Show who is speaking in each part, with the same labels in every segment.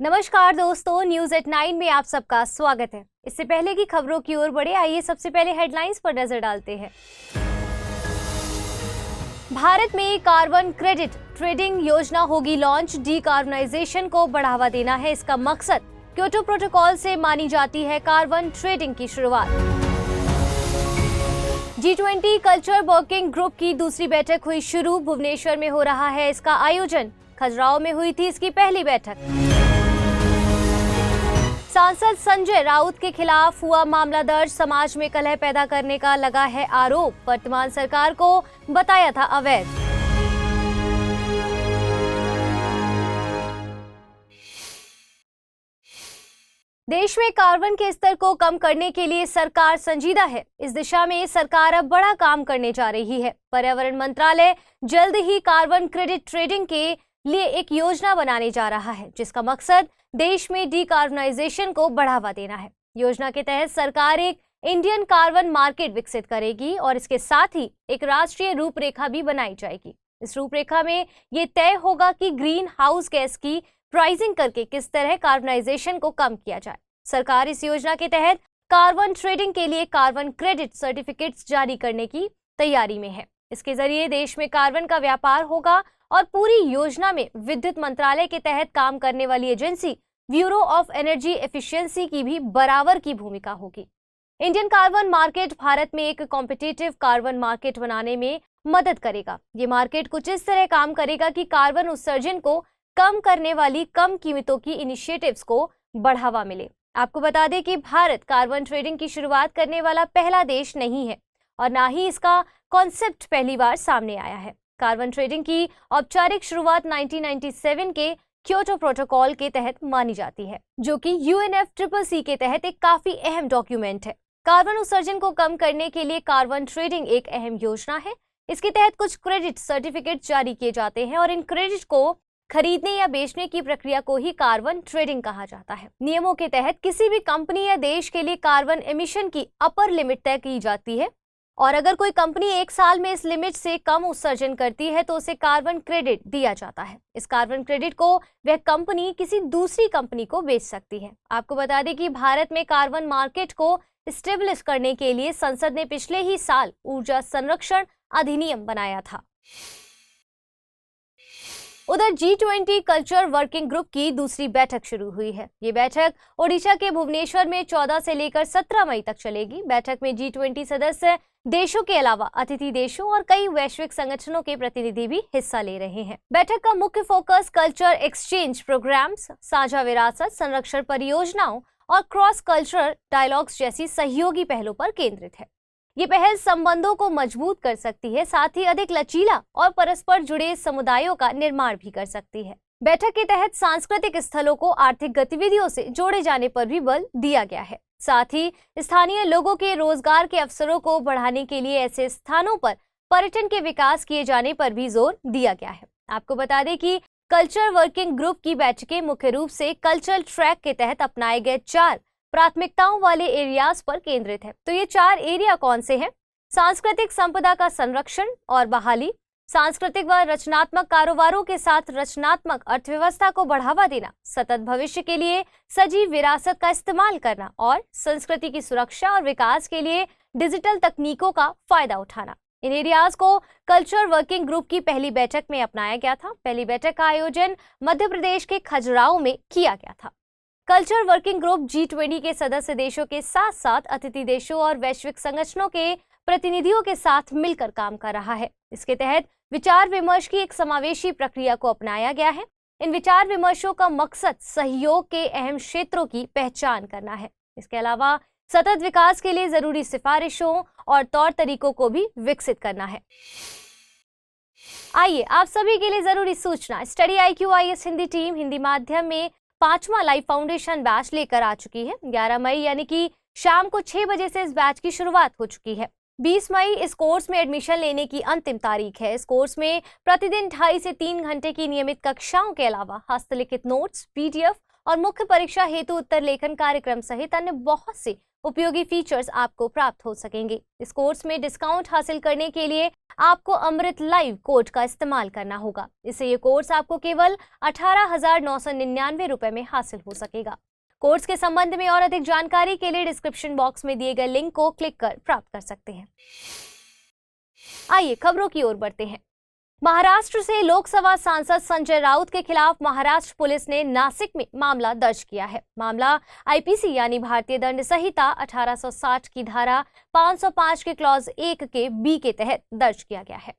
Speaker 1: नमस्कार दोस्तों, news at 9 में आप सबका स्वागत है। इससे पहले की खबरों की ओर बढ़े, आइए सबसे पहले हेडलाइंस पर नजर डालते हैं। भारत में कार्बन क्रेडिट ट्रेडिंग योजना होगी लॉन्च। डीकार्बनाइजेशन को बढ़ावा देना है इसका मकसद। क्योटो प्रोटोकॉल से मानी जाती है कार्बन ट्रेडिंग की शुरुआत। G20 कल्चर वर्किंग ग्रुप की दूसरी बैठक हुई शुरू। भुवनेश्वर में हो रहा है इसका आयोजन। खजुराहो में हुई थी इसकी पहली बैठक। सांसद संजय राउत के खिलाफ हुआ मामला दर्ज। समाज में कलह पैदा करने का लगा है आरोप। वर्तमान सरकार को बताया था अवैध। देश में कार्बन के स्तर को कम करने के लिए सरकार संजीदा है। इस दिशा में सरकार अब बड़ा काम करने जा रही है। पर्यावरण मंत्रालय जल्द ही कार्बन क्रेडिट ट्रेडिंग के लिए एक योजना बनाने जा रहा है, जिसका मकसद देश में डीकार्बनाइजेशन को बढ़ावा देना है। योजना के तहत सरकार एक इंडियन कार्बन मार्केट विकसित करेगी और इसके साथ ही एक राष्ट्रीय रूपरेखा भी बनाई जाएगी। इस रूपरेखा में ये तय होगा कि ग्रीन हाउस गैस की प्राइसिंग करके किस तरह कार्बनाइजेशन को कम किया जाए। सरकार इस योजना के तहत कार्बन ट्रेडिंग के लिए कार्बन क्रेडिट सर्टिफिकेट्स जारी करने की तैयारी में है। इसके जरिए देश में कार्बन का व्यापार होगा और पूरी योजना में विद्युत मंत्रालय के तहत काम करने वाली agency bureau of energy efficiency की भी बराबर की भूमिका होगी। इंडियन कार्बन मार्केट भारत में एक कॉम्पिटिटिव कार्बन मार्केट बनाने में मदद करेगा। ये मार्केट कुछ इस तरह काम करेगा कि कार्बन उत्सर्जन को कम करने वाली कम कीमतों की इनिशिएटिव्स को बढ़ावा मिले। आपको बता दें कि भारत कार्बन ट्रेडिंग की शुरुआत करने वाला पहला देश नहीं है और ना ही इसका कॉन्सेप्ट पहली बार सामने आया है। कार्बन ट्रेडिंग की औपचारिक शुरुआत 1997 के क्योटो प्रोटोकॉल के तहत मानी जाती है, जो कि UNFCCC के तहत एक काफी अहम डॉक्यूमेंट है। कार्बन उत्सर्जन को कम करने के लिए कार्बन ट्रेडिंग एक अहम योजना है। इसके तहत कुछ क्रेडिट सर्टिफिकेट जारी किए जाते हैं और इन क्रेडिट को खरीदने या बेचने की प्रक्रिया को ही कार्बन ट्रेडिंग कहा जाता है। नियमों के तहत किसी भी कंपनी या देश के लिए कार्बन एमिशन की अपर लिमिट तय की जाती है और अगर कोई कंपनी एक साल में इस लिमिट से कम उत्सर्जन करती है तो उसे कार्बन क्रेडिट दिया जाता है। इस कार्बन क्रेडिट को वह कंपनी किसी दूसरी कंपनी को बेच सकती है। आपको बता दें कि भारत में कार्बन मार्केट को स्टेब्लिश करने के लिए संसद ने पिछले ही साल ऊर्जा संरक्षण अधिनियम बनाया था। उधर G20 कल्चर वर्किंग ग्रुप की दूसरी बैठक शुरू हुई है। ये बैठक ओडिशा के भुवनेश्वर में 14 से लेकर 17 मई तक चलेगी। बैठक में G20 सदस्य देशों के अलावा अतिथि देशों और कई वैश्विक संगठनों के प्रतिनिधि भी हिस्सा ले रहे हैं। बैठक का मुख्य फोकस कल्चर एक्सचेंज प्रोग्राम्स, साझा विरासत, संरक्षण परियोजनाओं और क्रॉस कल्चरल डायलॉग्स जैसी सहयोगी पहलों पर केंद्रित है। ये पहल संबंधों को मजबूत कर सकती है, साथ ही अधिक लचीला और परस्पर जुड़े समुदायों का निर्माण भी कर सकती है। बैठक के तहत सांस्कृतिक स्थलों को आर्थिक गतिविधियों से जोड़े जाने पर भी बल दिया गया है। साथ ही स्थानीय लोगों के रोजगार के अवसरों को बढ़ाने के लिए ऐसे स्थानों पर पर्यटन के विकास किए जाने पर भी जोर दिया गया है। आपको बता दें कि कल्चर वर्किंग ग्रुप की बैठकें मुख्य रूप से कल्चरल ट्रैक के तहत अपनाए गए 4 प्राथमिकताओं वाले एरियाज पर केंद्रित है। तो ये 4 एरिया कौन से हैं? सांस्कृतिक संपदा का संरक्षण और बहाली, सांस्कृतिक व रचनात्मक कारोबारों के साथ रचनात्मक अर्थव्यवस्था को बढ़ावा देना, सतत भविष्य के लिए सजीव विरासत का इस्तेमाल करना और संस्कृति की सुरक्षा और विकास के लिए डिजिटल तकनीकों का फायदा उठाना। इन एरियाज को कल्चर वर्किंग ग्रुप की पहली बैठक में अपनाया गया था। पहली बैठक का आयोजन मध्य प्रदेश के खजुराहो में किया गया था। कल्चर वर्किंग ग्रुप G20 के सदस्य देशों के साथ साथ अतिथि देशों और वैश्विक संगठनों के प्रतिनिधियों के साथ मिलकर काम कर रहा है। इसके तहत विचार विमर्श की एक समावेशी प्रक्रिया को अपनाया गया है। इन विचार विमर्शों का मकसद सहयोग के अहम क्षेत्रों की पहचान करना है। इसके अलावा सतत विकास के लिए जरूरी सिफारिशों और तौर तरीकों को भी विकसित करना है। आइए आप सभी के लिए जरूरी सूचना, study IQ IAS Hindi team Hindi माध्यम में 5वां लाइव फाउंडेशन बैच लेकर आ चुकी है। 11 मई यानी कि शाम को 6 बजे से इस बैच की शुरुआत हो चुकी है। 20 मई इस कोर्स में एडमिशन लेने की अंतिम तारीख है। इस कोर्स में प्रतिदिन 2.5 से 3 घंटे की नियमित कक्षाओं के अलावा हस्तलिखित नोट्स, PDF और मुख्य परीक्षा हेतु उत्तर लेखन कार्यक्रम सहित अन्य बहुत से उपयोगी फीचर्स आपको प्राप्त हो सकेंगे। इस कोर्स में डिस्काउंट हासिल करने के लिए आपको अमृत लाइव कोड का इस्तेमाल करना होगा। इससे ये कोर्स आपको केवल 18,999 रुपए में हासिल हो सकेगा। कोर्स के संबंध में और अधिक जानकारी के लिए डिस्क्रिप्शन बॉक्स में दिए गए लिंक को क्लिक कर प्राप्त कर सकते हैं। आइए खबरों की ओर बढ़ते हैं। महाराष्ट्र से लोकसभा सांसद संजय राउत के खिलाफ महाराष्ट्र पुलिस ने नासिक में मामला दर्ज किया है। मामला आईपीसी यानी भारतीय दंड संहिता 1860 की धारा 505 के क्लॉज 1 के बी के तहत दर्ज किया गया है।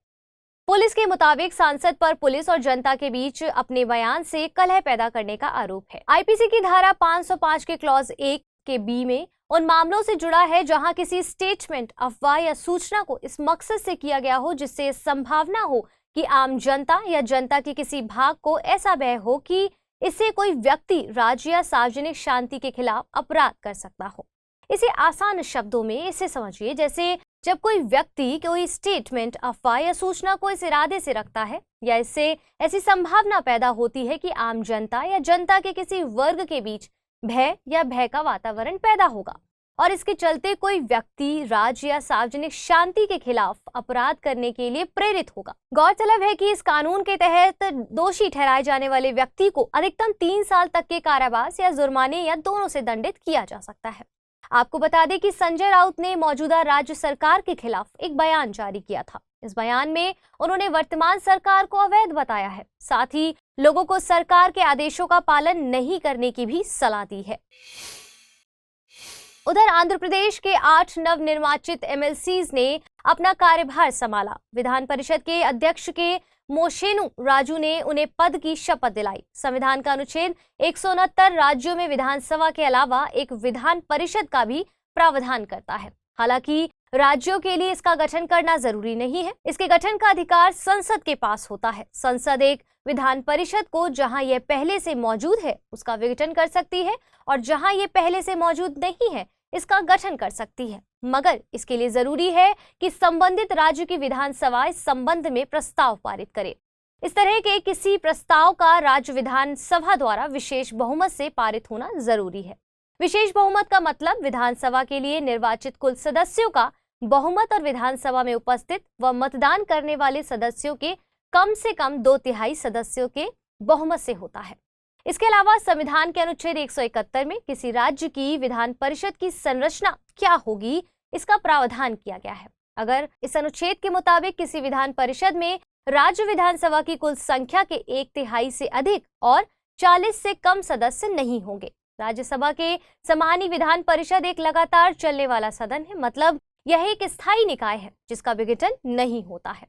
Speaker 1: पुलिस के मुताबिक सांसद पर पुलिस और जनता के बीच अपने बयान से कलह पैदा करने का आरोप है। आईपीसी की धारा 505 के क्लॉज 1 के बी में उन मामलों से जुड़ा है जहां किसी स्टेटमेंट, अफवाह या सूचना को इस मकसद से किया गया हो जिससे संभावना हो कि आम जनता या जनता के किसी भाग को ऐसा भय हो कि इससे कोई व्यक्ति राज्य या सार्वजनिक शांति के खिलाफ अपराध कर सकता हो। इसे आसान शब्दों में इसे समझिए जैसे जब कोई व्यक्ति कोई स्टेटमेंट, अफवाह या सूचना को इस इरादे से रखता है या इससे ऐसी संभावना पैदा होती है कि आम जनता या जनता के किसी वर्ग के बीच भय या भय का वातावरण पैदा होगा और इसके चलते कोई व्यक्ति राज्य या सार्वजनिक शांति के खिलाफ अपराध करने के लिए प्रेरित होगा। गौरतलब है कि इस कानून के तहत दोषी ठहराए जाने वाले व्यक्ति को अधिकतम 3 साल तक के कारावास या जुर्माने या दोनों से दंडित किया जा सकता है। आपको बता दें कि संजय राउत ने मौजूदा राज्य सरकार के खिलाफ एक बयान जारी किया था। इस बयान में उन्होंने वर्तमान सरकार को अवैध बताया है, साथ ही लोगों को सरकार के आदेशों का पालन नहीं करने की भी सलाह दी है। उधर आंध्र प्रदेश के 8 नवनिर्वाचित एमएलसीज ने अपना कार्यभार संभाला। विधान परिषद के अध्यक्ष के मोशेनु राजू ने उन्हें पद की शपथ दिलाई। संविधान का अनुच्छेद 169 राज्यों में विधानसभा के अलावा एक विधान परिषद का भी प्रावधान करता है। हालांकि राज्यों के लिए इसका गठन करना जरूरी नहीं है। इसके गठन का अधिकार संसद के पास होता है। संसद एक विधान परिषद को जहां यह पहले से मौजूद है उसका विघटन कर सकती है और जहां यह पहले से मौजूद नहीं है इसका गठन कर सकती है, मगर इसके लिए जरूरी है कि संबंधित राज्य की विधानसभा इस संबंध में प्रस्ताव पारित करे। इस तरह के किसी प्रस्ताव का राज्य विधानसभा द्वारा विशेष बहुमत से पारित होना जरूरी है। विशेष बहुमत का मतलब विधानसभा के लिए निर्वाचित कुल सदस्यों का बहुमत और विधानसभा में उपस्थित व मतदान करने वाले सदस्यों के कम से कम 2/3 सदस्यों के बहुमत से होता है। इसके अलावा संविधान के अनुच्छेद 171 में किसी राज्य की विधान परिषद की संरचना क्या होगी इसका प्रावधान किया गया है। अगर इस अनुच्छेद के मुताबिक किसी विधान परिषद में राज्य विधानसभा की कुल संख्या के 1/3 से अधिक और 40 से कम सदस्य नहीं होंगे। राज्यसभा के समानी विधान परिषद एक लगातार चलने वाला सदन है, मतलब यह एक स्थायी निकाय है जिसका विघटन नहीं होता है।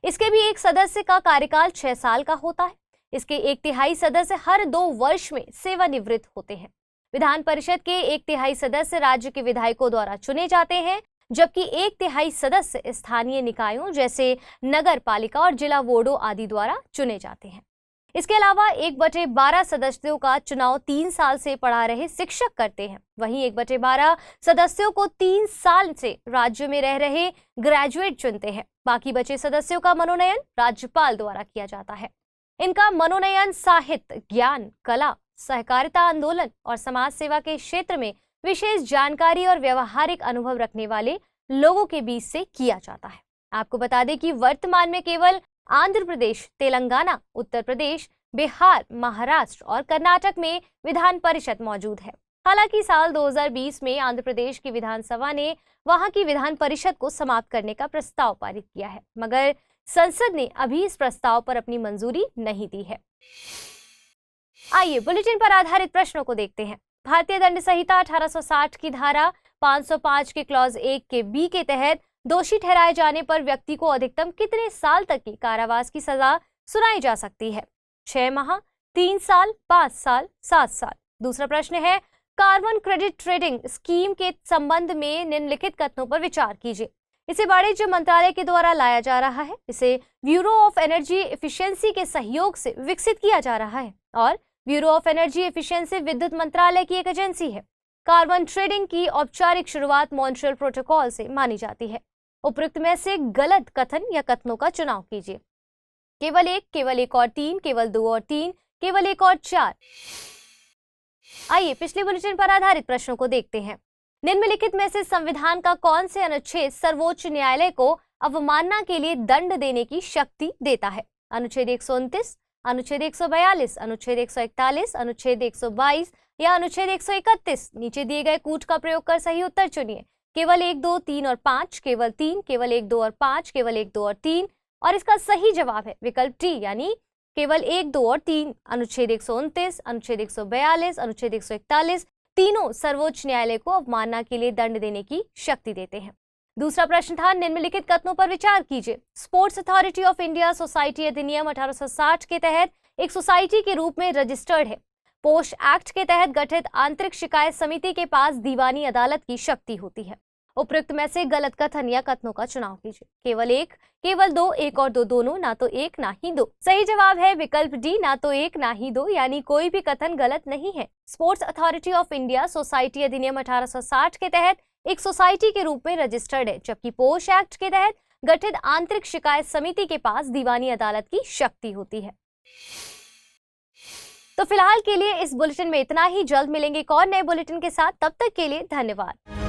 Speaker 1: इसके भी एक सदस्य का कार्यकाल 6 साल का होता है। इसके 1/3 सदस्य हर 2 वर्ष में सेवानिवृत्त होते हैं। विधान परिषद के 1/3 सदस्य राज्य के विधायकों द्वारा चुने जाते हैं, जबकि 1/3 सदस्य स्थानीय निकायों जैसे नगर पालिका और जिला बोर्डों आदि द्वारा चुने जाते हैं। इसके अलावा 1/12 सदस्यों का चुनाव 3 साल से पढ़ा रहे शिक्षक करते हैं। वहीं 1/12 सदस्यों को 3 साल से राज्य में रह रहे ग्रेजुएट चुनते हैं। बाकी बचे सदस्यों का मनोनयन राज्यपाल द्वारा किया जाता है। इनका मनोनयन साहित्य, ज्ञान, कला, सहकारिता आंदोलन और समाज सेवा के क्षेत्र में विशेष जानकारी और व्यवहारिक अनुभव रखने वाले लोगों के बीच से किया जाता है। आपको बता दें कि वर्तमान में केवल आंध्र प्रदेश, तेलंगाना, उत्तर प्रदेश, बिहार, महाराष्ट्र और कर्नाटक में विधान परिषद मौजूद है। हालांकि साल 2020 में आंध्र प्रदेश की विधानसभा ने वहां की विधान परिषद को समाप्त करने का प्रस्ताव पारित किया है, मगर संसद ने अभी इस प्रस्ताव पर अपनी मंजूरी नहीं दी है। आइए बुलेटिन पर आधारित प्रश्नों को देखते हैं। भारतीय दंड संहिता 1860 की धारा 505 के क्लॉज 1 के बी के तहत दोषी ठहराए जाने पर व्यक्ति को अधिकतम कितने साल तक की कारावास की सजा सुनाई जा सकती है? 6 माह, 3 साल, 5 साल, 7 साल। दूसरा प्रश्न है, कार्बन क्रेडिट ट्रेडिंग स्कीम के संबंध में निम्नलिखित कथनों पर विचार कीजिए। इसे वाणिज्य मंत्रालय के द्वारा लाया जा रहा है। इसे ब्यूरो ऑफ एनर्जी एफिशिएंसी के सहयोग से विकसित किया जा रहा है और ब्यूरो ऑफ एनर्जी एफिशिएंसी विद्युत मंत्रालय की एक एजेंसी है। कार्बन ट्रेडिंग की औपचारिक शुरुआत मॉन्ट्रियल प्रोटोकॉल से मानी जाती है। उपरोक्त में से गलत कथन या कथनों का चुनाव कीजिए। केवल 1, केवल 1 और 3, केवल 2 और 3, केवल 1 और 4। आइए पिछले बुलेटिन पर आधारित प्रश्नों को देखते हैं। निम्नलिखित में से संविधान का कौन से अनुच्छेद सर्वोच्च न्यायालय को अवमानना के लिए दंड देने की शक्ति देता है? अनुच्छेद 129, अनुच्छेद 142, अनुच्छेद 141, अनुच्छेद 122 या अनुच्छेद 131? नीचे दिए गए कूट का प्रयोग कर सही उत्तर चुनिए। केवल 1, 2, 3 और 5, केवल 3, केवल 1, 2 और 5, केवल 1, 2 और 3। और इसका सही जवाब है विकल्प टी, यानी केवल 1, 2 और 3। अनुच्छेद 129, अनुच्छेद 142, अनुच्छेद 141 तीनों सर्वोच्च न्यायालय को अवमानना के लिए दंड देने की शक्ति देते हैं। दूसरा प्रश्न था, निम्नलिखित कथनों पर विचार कीजिए। Sports authority of India society अधिनियम 1860 के तहत एक सोसाइटी के रूप में रजिस्टर्ड है। पोस्ट एक्ट के तहत गठित आंतरिक शिकायत समिति के पास दीवानी अदालत की शक्ति होती है। उपयुक्त में से गलत कथन या कथनों का चुनाव कीजिए। केवल 1, केवल 2, 1 और 2 दोनों, ना तो 1 ना ही 2। सही जवाब है विकल्प डी, ना तो 1 ना ही 2, यानी कोई भी कथन गलत नहीं है। Sports authority of India society अधिनियम 1860 के तहत एक सोसाइटी के रूप में रजिस्टर्ड है, जबकि पोस्ट एक्ट के तहत गठित आंतरिक शिकायत समिति के पास दीवानी अदालत की शक्ति होती है। तो फिलहाल के लिए इस बुलेटिन में इतना ही। जल्द मिलेंगे एक और नए बुलेटिन के साथ, तब तक के लिए धन्यवाद।